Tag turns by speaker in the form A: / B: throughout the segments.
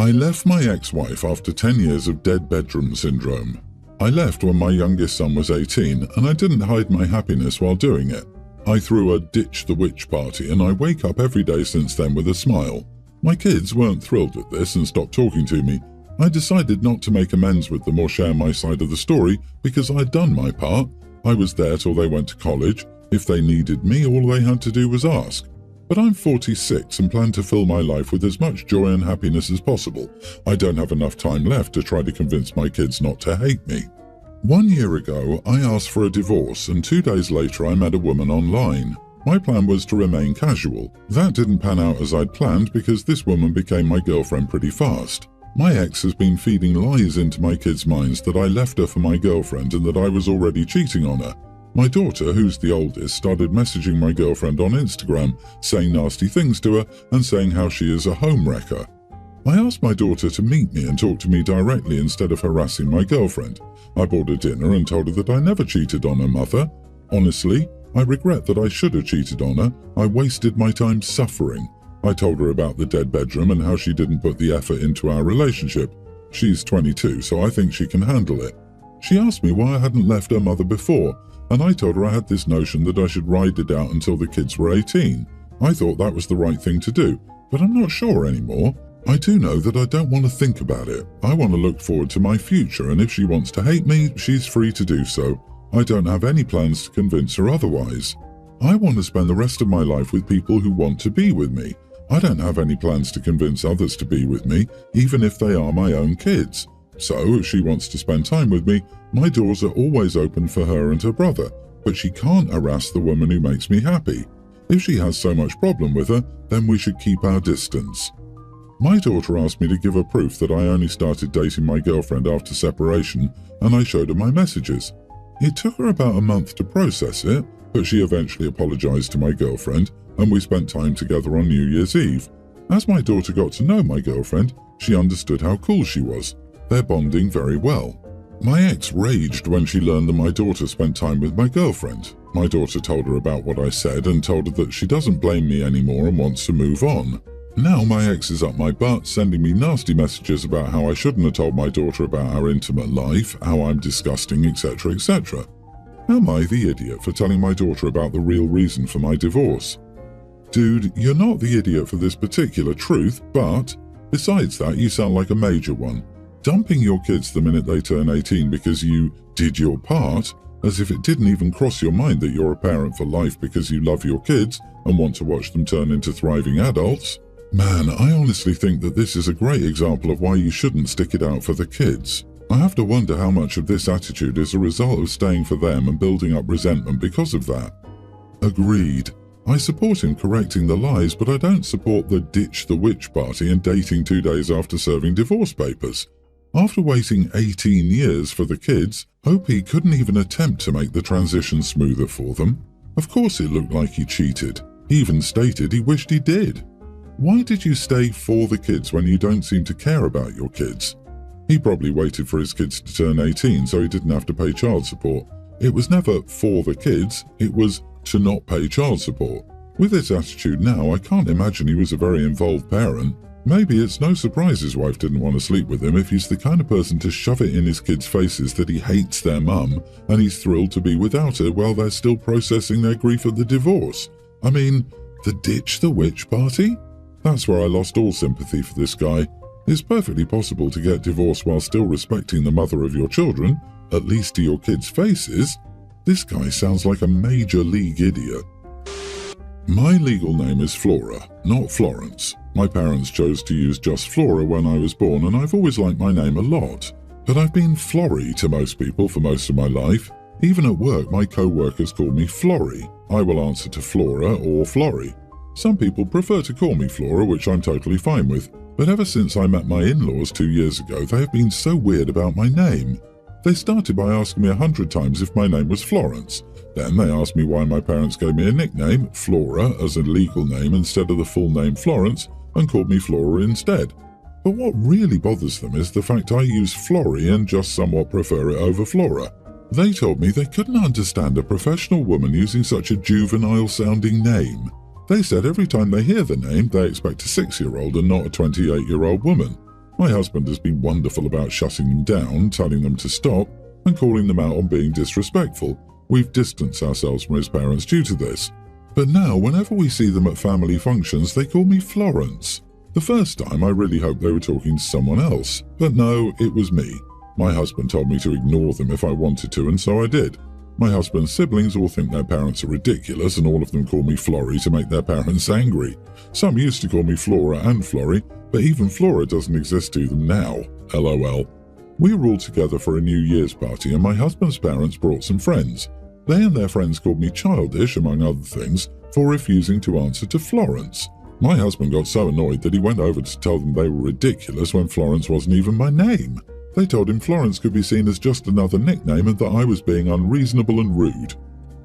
A: I left my ex-wife after 10 years of dead bedroom syndrome. I left when my youngest son was 18, and I didn't hide my happiness while doing it. I threw a ditch the witch party, and I wake up every day since then with a smile. My kids weren't thrilled with this and stopped talking to me. I decided not to make amends with them or share my side of the story because I'd done my part. I was there till they went to college. If they needed me, all they had to do was ask. But I'm 46 and plan to fill my life with as much joy and happiness as possible. I don't have enough time left to try to convince my kids not to hate me. 1 year ago, I asked for a divorce, and 2 days later I met a woman online. My plan was to remain casual. That didn't pan out as I'd planned because this woman became my girlfriend pretty fast. My ex has been feeding lies into my kids' minds that I left her for my girlfriend and that I was already cheating on her. My daughter, who's the oldest, started messaging my girlfriend on Instagram, saying nasty things to her and saying how she is a homewrecker. I asked my daughter to meet me and talk to me directly instead of harassing my girlfriend. I bought her dinner and told her that I never cheated on her mother. Honestly, I regret that I should have cheated on her. I wasted my time suffering. I told her about the dead bedroom and how she didn't put the effort into our relationship. She's 22, so I think she can handle it. She asked me why I hadn't left her mother before, and I told her I had this notion that I should ride it out until the kids were 18. I thought that was the right thing to do, but I'm not sure anymore. I do know that I don't want to think about it. I want to look forward to my future, and if she wants to hate me, she's free to do so. I don't have any plans to convince her otherwise. I want to spend the rest of my life with people who want to be with me. I don't have any plans to convince others to be with me, even if they are my own kids. So, if she wants to spend time with me, my doors are always open for her and her brother, but she can't harass the woman who makes me happy. If she has so much problem with her, then we should keep our distance. My daughter asked me to give her proof that I only started dating my girlfriend after separation, and I showed her my messages. It took her about a month to process it, but she eventually apologized to my girlfriend, and we spent time together on New Year's Eve. As my daughter got to know my girlfriend, she understood how cool she was. They're bonding very well. My ex raged when she learned that my daughter spent time with my girlfriend. My daughter told her about what I said and told her that she doesn't blame me anymore and wants to move on. Now my ex is up my butt, sending me nasty messages about how I shouldn't have told my daughter about our intimate life, how I'm disgusting, etc., etc. Am I the idiot for telling my daughter about the real reason for my divorce? Dude, you're not the idiot for this particular truth, but besides that, you sound like a major one. Dumping your kids the minute they turn 18 because you did your part, as if it didn't even cross your mind that you're a parent for life because you love your kids and want to watch them turn into thriving adults. Man, I honestly think that this is a great example of why you shouldn't stick it out for the kids. I have to wonder how much of this attitude is a result of staying for them and building up resentment because of that. Agreed. I support him correcting the lies, but I don't support the ditch the witch party and dating 2 days after serving divorce papers. After waiting 18 years for the kids, OP couldn't even attempt to make the transition smoother for them. Of course it looked like he cheated. He even stated he wished he did. Why did you stay for the kids when you don't seem to care about your kids? He probably waited for his kids to turn 18 so he didn't have to pay child support. It was never for the kids, it was to not pay child support. With this attitude now, I can't imagine he was a very involved parent. Maybe it's no surprise his wife didn't want to sleep with him if he's the kind of person to shove it in his kids' faces that he hates their mum and he's thrilled to be without her while they're still processing their grief at the divorce. I mean, the ditch the witch party? That's where I lost all sympathy for this guy. It's perfectly possible to get divorced while still respecting the mother of your children, at least to your kids' faces. This guy sounds like a major league idiot. My legal name is Flora, not Florence. My parents chose to use just Flora when I was born, and I've always liked my name a lot. But I've been Florrie to most people for most of my life. Even at work, my co-workers call me Florrie. I will answer to Flora or Florrie. Some people prefer to call me Flora, which I'm totally fine with. But ever since I met my in-laws 2 years ago, they have been so weird about my name. They started by asking me 100 times if my name was Florence. Then they asked me why my parents gave me a nickname, Flora, as a legal name instead of the full name Florence, and called me Flora instead. But what really bothers them is the fact I use Florrie and just somewhat prefer it over Flora. They told me they couldn't understand a professional woman using such a juvenile-sounding name. They said every time they hear the name, they expect a 6-year-old and not a 28-year-old woman. My husband has been wonderful about shutting them down, telling them to stop, and calling them out on being disrespectful. We've distanced ourselves from his parents due to this. But now, whenever we see them at family functions, they call me Florence. The first time, I really hoped they were talking to someone else, but no, it was me. My husband told me to ignore them if I wanted to, and so I did. My husband's siblings all think their parents are ridiculous, and all of them call me Florrie to make their parents angry. Some used to call me Flora and Florrie, but even Flora doesn't exist to them now. LOL. We were all together for a New Year's party, and my husband's parents brought some friends. They and their friends called me childish, among other things, for refusing to answer to Florence. My husband got so annoyed that he went over to tell them they were ridiculous when Florence wasn't even my name. They told him Florence could be seen as just another nickname and that I was being unreasonable and rude.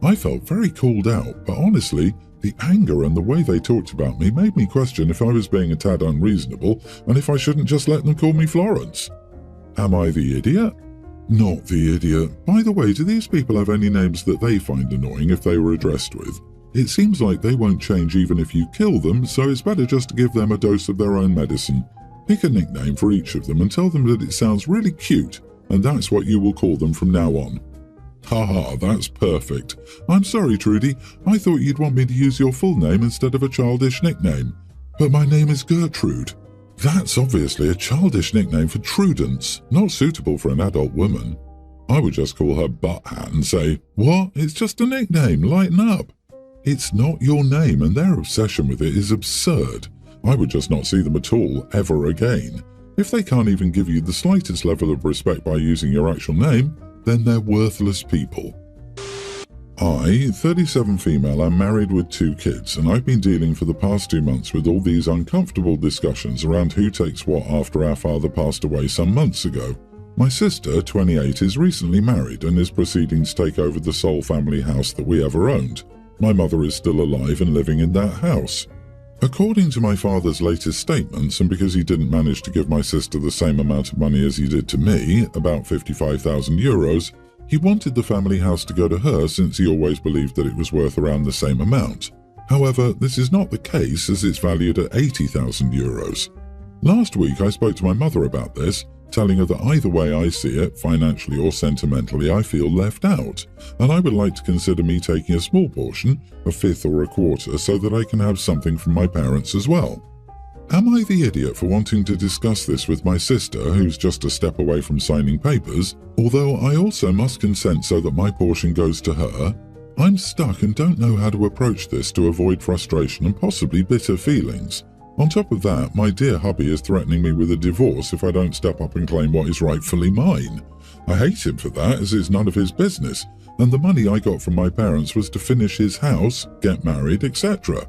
A: I felt very called out, but honestly, the anger and the way they talked about me made me question if I was being a tad unreasonable and if I shouldn't just let them call me Florence. Am I the idiot? Not the idiot. By the way, do these people have any names that they find annoying if they were addressed with? It seems like they won't change even if you kill them, so it's better just to give them a dose of their own medicine. Pick a nickname for each of them and tell them that it sounds really cute, and that's what you will call them from now on. Haha, that's perfect. I'm sorry, Trudy. I thought you'd want me to use your full name instead of a childish nickname. But my name is Gertrude. That's obviously a childish nickname for Trudence, not suitable for an adult woman. I would just call her Butt Hat and say, "What? It's just a nickname, lighten up." It's not your name, and their obsession with it is absurd. I would just not see them at all, ever again. If they can't even give you the slightest level of respect by using your actual name, then they're worthless people. I, 37 female, am married with 2 kids, and I've been dealing for the past 2 months with all these uncomfortable discussions around who takes what after our father passed away some months ago. My sister, 28, is recently married and is proceeding to take over the sole family house that we ever owned. My mother is still alive and living in that house. According to my father's latest statements, and because he didn't manage to give my sister the same amount of money as he did to me, about 55,000 euros, he wanted the family house to go to her since he always believed that it was worth around the same amount. However, this is not the case as it's valued at 80,000 euros. Last week I spoke to my mother about this, telling her that either way I see it, financially or sentimentally, I feel left out, and I would like to consider me taking a small portion, a fifth or a quarter, so that I can have something from my parents as well. Am I the idiot for wanting to discuss this with my sister, who's just a step away from signing papers, although I also must consent so that my portion goes to her? I'm stuck and don't know how to approach this to avoid frustration and possibly bitter feelings. On top of that, my dear hubby is threatening me with a divorce if I don't step up and claim what is rightfully mine. I hate him for that, as it's none of his business, and the money I got from my parents was to finish his house, get married, etc.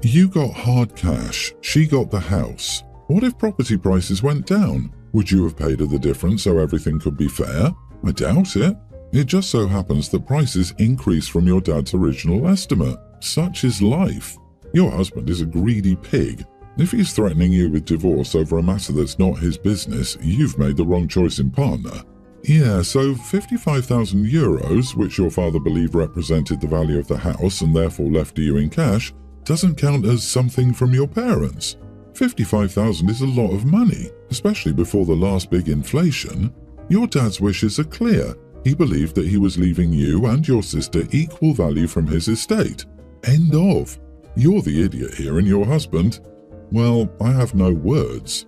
A: You got hard cash, she got the house. What if property prices went down? Would you have paid her the difference so everything could be fair? I doubt it. It just so happens that prices increase from your dad's original estimate. Such is life. Your husband is a greedy pig. If he's threatening you with divorce over a matter that's not his business, you've made the wrong choice in partner. Yeah, so 55,000 euros, which your father believed represented the value of the house and therefore left to you in cash, doesn't count as something from your parents. 55,000 is a lot of money, especially before the last big inflation. Your dad's wishes are clear. He believed that he was leaving you and your sister equal value from his estate. End of. You're the idiot here, and your husband, well, I have no words.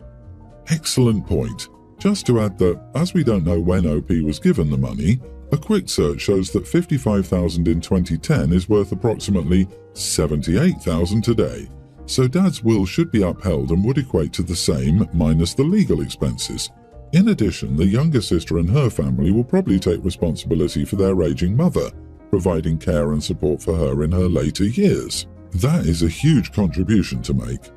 A: Excellent point. Just to add that, as we don't know when OP was given the money, a quick search shows that 55,000 in 2010 is worth approximately 78,000 today. So Dad's will should be upheld and would equate to the same minus the legal expenses. In addition, the younger sister and her family will probably take responsibility for their aging mother, providing care and support for her in her later years. That is a huge contribution to make.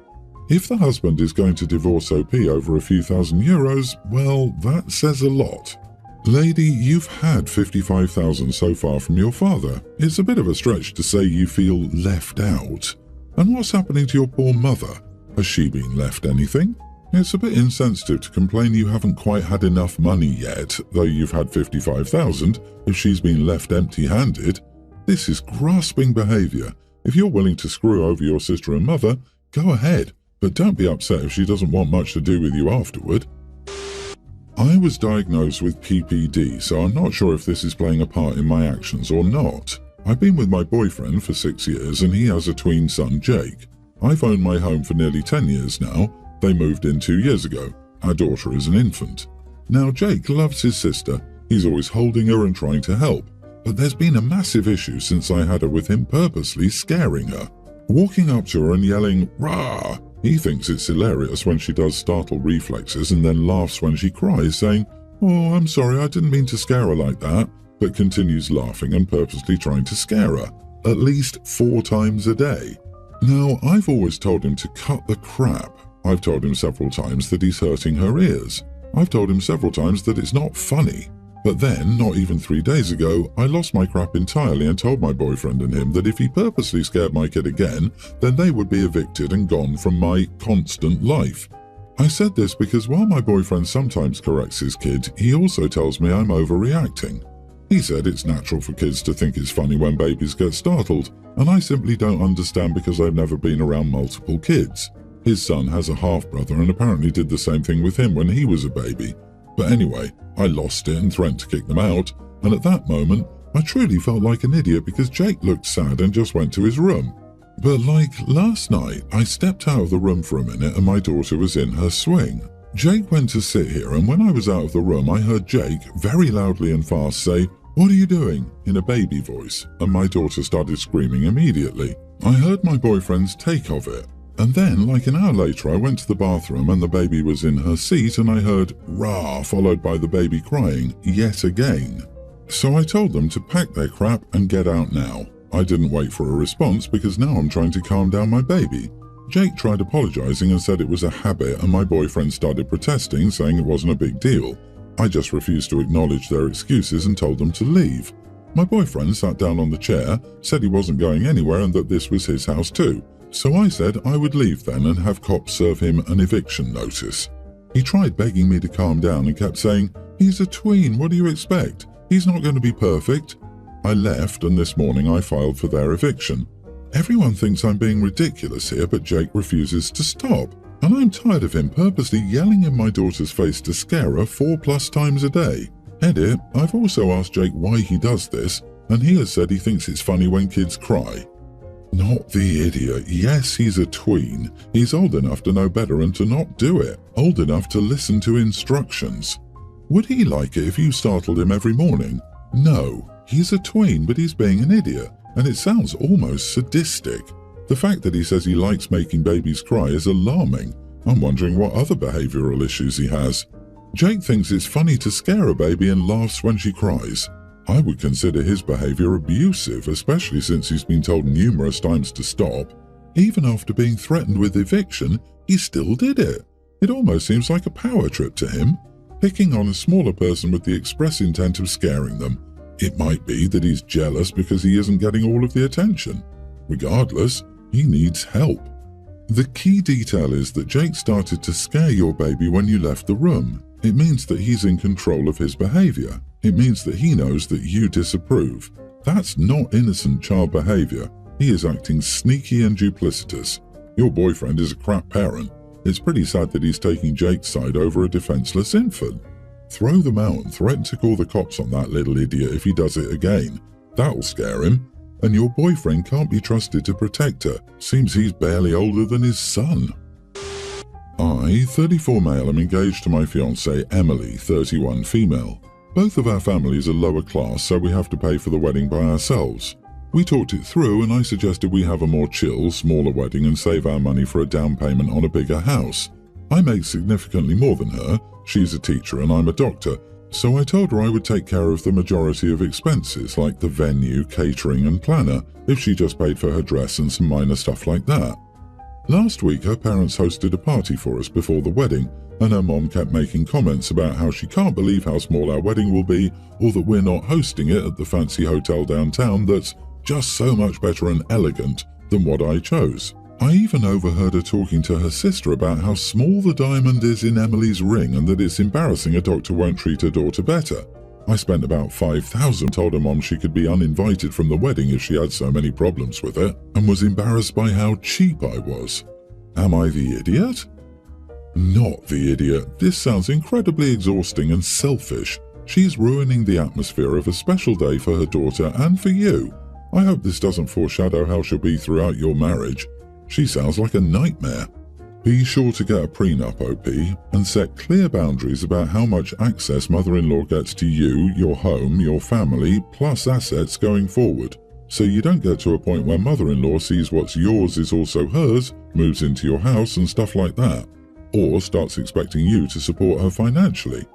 A: If the husband is going to divorce OP over a few thousand euros, well, that says a lot. Lady, you've had 55,000 so far from your father. It's a bit of a stretch to say you feel left out. And what's happening to your poor mother? Has she been left anything? It's a bit insensitive to complain you haven't quite had enough money yet, though you've had 55,000, if she's been left empty-handed. This is grasping behaviour. If you're willing to screw over your sister and mother, go ahead. but don't be upset if she doesn't want much to do with you afterward. I was diagnosed with PPD, so I'm not sure if this is playing a part in my actions or not. I've been with my boyfriend for 6 years and he has a tween son, Jake. I've owned my home for nearly 10 years now. They moved in 2 years ago. Our daughter is an infant. Now Jake loves his sister. He's always holding her and trying to help. But there's been a massive issue since I had her with him purposely scaring her. Walking up to her and yelling, "Rah!" He thinks it's hilarious when she does startle reflexes and then laughs when she cries, saying, "Oh, I'm sorry, I didn't mean to scare her like that," but continues laughing and purposely trying to scare her, at least 4 times a day. Now, I've always told him to cut the crap. I've told him several times that he's hurting her ears. I've told him several times that it's not funny. But then, not even 3 days ago, I lost my crap entirely and told my boyfriend and him that if he purposely scared my kid again, then they would be evicted and gone from my constant life. I said this because while my boyfriend sometimes corrects his kid, he also tells me I'm overreacting. He said it's natural for kids to think it's funny when babies get startled, and I simply don't understand because I've never been around multiple kids. His son has a half-brother and apparently did the same thing with him when he was a baby. But anyway, I lost it and threatened to kick them out, and at that moment, I truly felt like an idiot because Jake looked sad and just went to his room. But like last night, I stepped out of the room for a minute and my daughter was in her swing. Jake went to sit here, and when I was out of the room, I heard Jake very loudly and fast say, "What are you doing?" in a baby voice, and my daughter started screaming immediately. I heard my boyfriend's take of it. And then, like an hour later, I went to the bathroom and the baby was in her seat and I heard "rah" followed by the baby crying yet again. So I told them to pack their crap and get out now. I didn't wait for a response because now I'm trying to calm down my baby. Jake tried apologizing and said it was a habit, and my boyfriend started protesting, saying it wasn't a big deal. I just refused to acknowledge their excuses and told them to leave. My boyfriend sat down on the chair, said he wasn't going anywhere and that this was his house too. So I said I would leave then and have cops serve him an eviction notice. He tried begging me to calm down and kept saying, "He's a tween, what do you expect? He's not going to be perfect." I left and this morning I filed for their eviction. Everyone thinks I'm being ridiculous here, but Jake refuses to stop. And I'm tired of him purposely yelling in my daughter's face to scare her 4+ times a day. Edit, I've also asked Jake why he does this, and he has said he thinks it's funny when kids cry. Not the idiot. Yes, he's a tween. He's old enough to know better and to not do it. Old enough to listen to instructions. Would he like it if you startled him every morning? No. He's a tween, but he's being an idiot, and it sounds almost sadistic. The fact that he says he likes making babies cry is alarming. I'm wondering what other behavioral issues he has. Jake thinks it's funny to scare a baby and laughs when she cries. I would consider his behavior abusive, especially since he's been told numerous times to stop. Even after being threatened with eviction, he still did it. It almost seems like a power trip to him, picking on a smaller person with the express intent of scaring them. It might be that he's jealous because he isn't getting all of the attention. Regardless, he needs help. The key detail is that Jake started to scare your baby when you left the room. It means that he's in control of his behavior. It means that he knows that you disapprove. That's not innocent child behavior. He is acting sneaky and duplicitous. Your boyfriend is a crap parent. It's pretty sad that he's taking Jake's side over a defenseless infant. Throw them out and threaten to call the cops on that little idiot if he does it again. That'll scare him. And your boyfriend can't be trusted to protect her. Seems he's barely older than his son. I, 34 male, am engaged to my fiancée Emily, 31 female. Both of our families are lower class, so we have to pay for the wedding by ourselves. We talked it through and I suggested we have a more chill, smaller wedding and save our money for a down payment on a bigger house. I make significantly more than her. She's a teacher and I'm a doctor, so I told her I would take care of the majority of expenses like the venue, catering and planner if she just paid for her dress and some minor stuff like that. Last week her parents hosted a party for us before the wedding, and her mom kept making comments about how she can't believe how small our wedding will be, or that we're not hosting it at the fancy hotel downtown that's just so much better and elegant than what I chose. I even overheard her talking to her sister about how small the diamond is in Emily's ring and that it's embarrassing a doctor won't treat her daughter better. I spent about $5,000, told her mom she could be uninvited from the wedding if she had so many problems with it, and was embarrassed by how cheap I was. Am I the idiot? Not the idiot. This sounds incredibly exhausting and selfish. She's ruining the atmosphere of a special day for her daughter and for you. I hope this doesn't foreshadow how she'll be throughout your marriage. She sounds like a nightmare. Be sure to get a prenup, OP, and set clear boundaries about how much access mother-in-law gets to you, your home, your family, plus assets going forward, so you don't get to a point where mother-in-law sees what's yours is also hers, moves into your house and stuff like that, or starts expecting you to support her financially.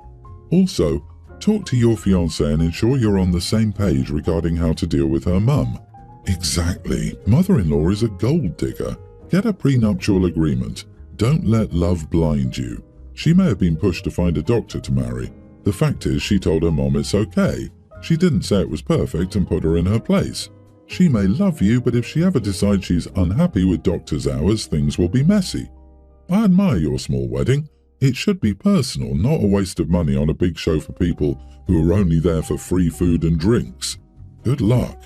A: Also, talk to your fiancé and ensure you're on the same page regarding how to deal with her mum. Exactly. Mother-in-law is a gold digger. Get a prenuptial agreement. Don't let love blind you. She may have been pushed to find a doctor to marry. The fact is she told her mom it's okay. She didn't say it was perfect and put her in her place. She may love you, but if she ever decides she's unhappy with doctor's hours, things will be messy. I admire your small wedding. It should be personal, not a waste of money on a big show for people who are only there for free food and drinks. Good luck.